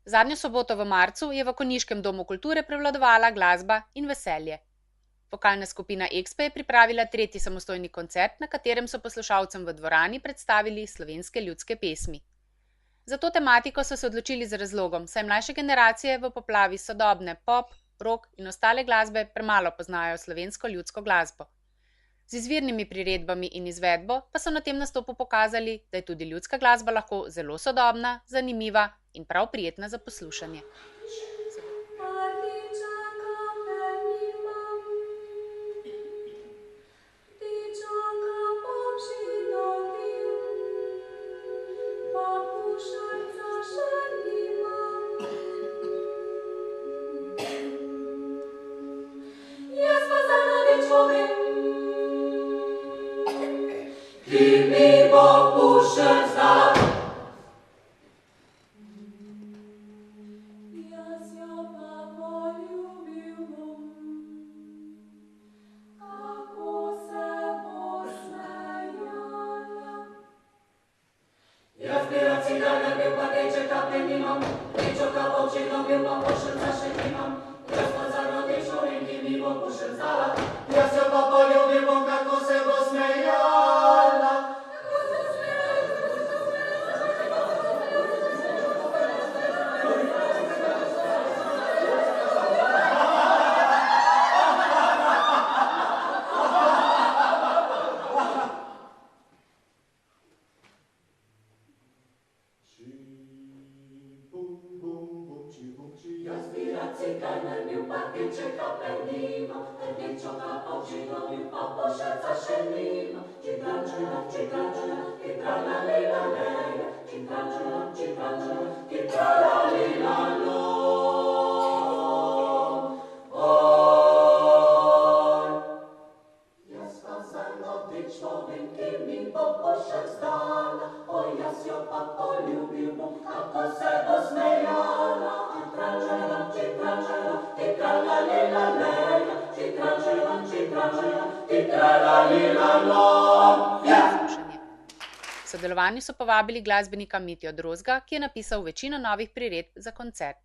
Zadnjo soboto v marcu je v konjiškem Domu kulture prevladovala glasba in veselje. Vokalna skupina EXPE je pripravila tretji samostojni koncert, na katerem so poslušalcem v dvorani predstavili slovenske ljudske pesmi. Za to tematiko so se odločili z razlogom, saj mlajše generacije v poplavi sodobne pop, rock in ostale glasbe premalo poznajo slovensko ljudsko glasbo. Z izvirnimi priredbami in izvedbo pa so na tem nastopu pokazali, da je tudi ljudska glasba lahko zelo sodobna, zanimiva in prav prijetna za poslušanje. V sodelovanju so povabili glasbenika Mitjo Drozga, ki je napisal večino novih priredb za koncert.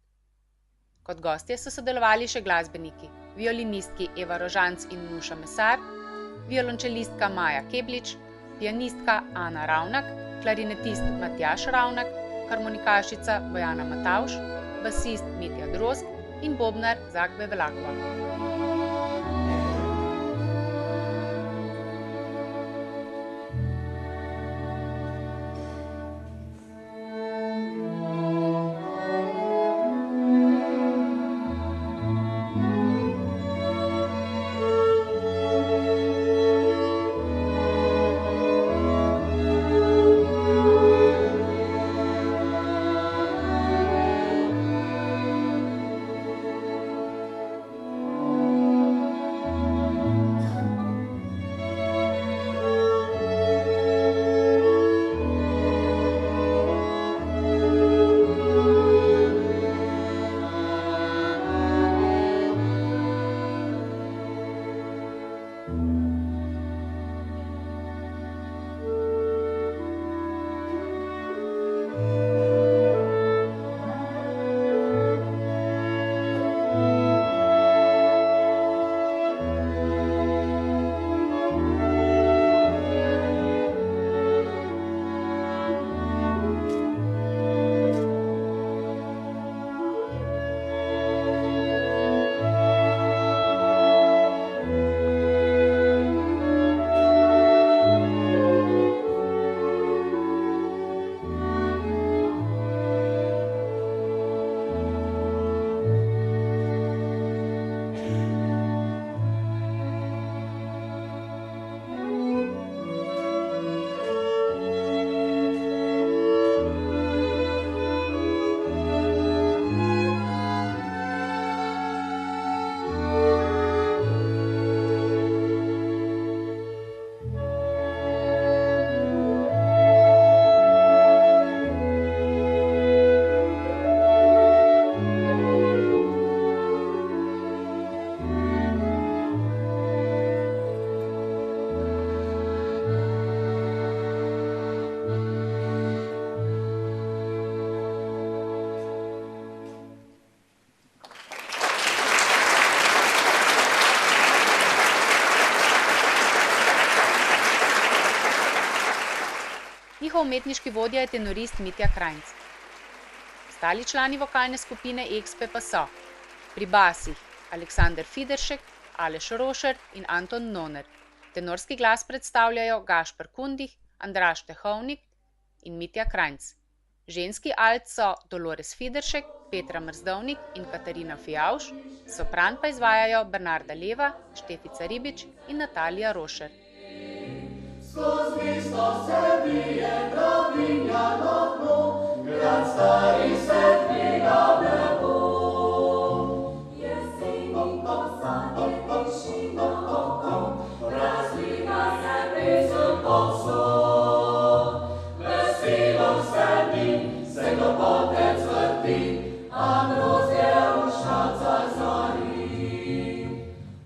Kot gostje so sodelovali še glasbeniki, violinistki Eva Rožanc in Nuša Mesar, violončelistka Maja Keblič, pianistka Ana Ravnak, klarinetist Matjaž Ravnak, harmonikašica Bojana Matavž, basist Mitja Drozg in bobnar Zack Bevelacqua. umetniški vodja je tenorist Mitja Drozg. Ostali člani vokalne skupine EXPE pa so pri basih Aleksander Fideršek, Aleš Rošer in Anton Noner. Tenorski glas predstavljajo Gašper Kundih, Andraž Tehovnik in Mitja Drozg. Ženski alt so Dolores Fideršek, Petra Mrzdovnik in Katarina Fijavž, sopran pa izvajajo Bernarda Leva, Štefica Ribič in Natalija Rošer. Skoz mesto se bije drobinjano dno, grad stari se dviga v nebo. Jeseni posanje tišina okol, razliga se pesem povsod. Veselo se mi, se globotec vrti, a grozdje ušaca zori.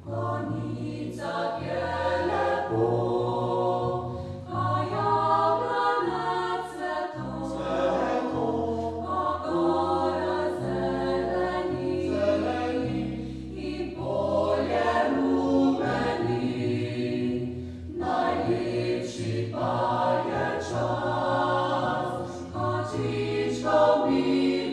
Konica je lepo, pa je čas, kočičkov mi